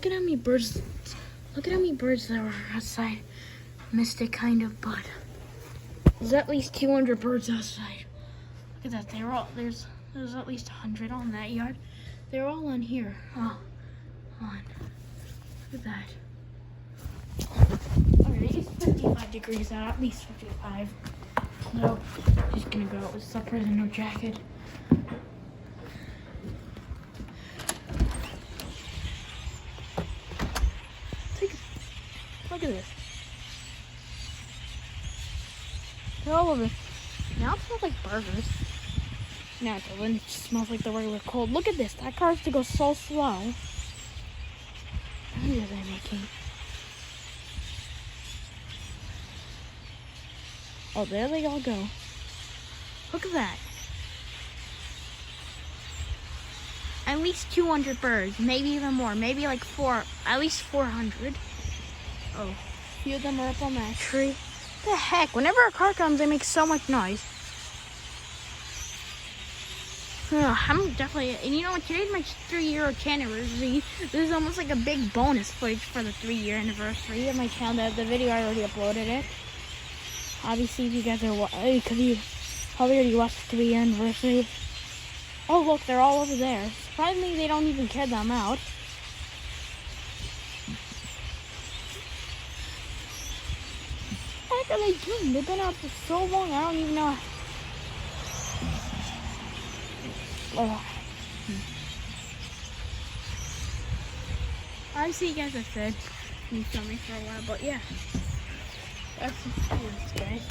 Look at how many birds. Look at how many birds there were outside. Missed it kind of, but there's at least 200 birds outside. Look at that. They're all there's at least 100 on that yard. They're all on here. Oh, on. Look at that. Alright, it's 55 degrees out. At least 55. So just gonna go out with slippers and no jacket. Look at this. They're all over. Now it smells like burgers. Now it doesn't. It just smells like the regular cold. Look at this. That car has to go so slow. How many are they making? Oh, there they all go. Look at that. At least 200 birds. Maybe even more. Maybe like at least 400. Oh, a few of them are up on that tree. What the heck? Whenever a car comes, they make so much noise. I'm definitely, and you know what? Today's my 3-year anniversary. This is almost like a big bonus footage for the 3-year anniversary of my channel. The video, I already uploaded it. Obviously, if you guys are because you probably already watched the 3-year anniversary. Oh, look, they're all over there. Surprisingly, they don't even care them out. What are they doing? They've been out for so long, I don't even know. Oh. Obviously, you guys have said you saw me for a while, but yeah. That's it, guys.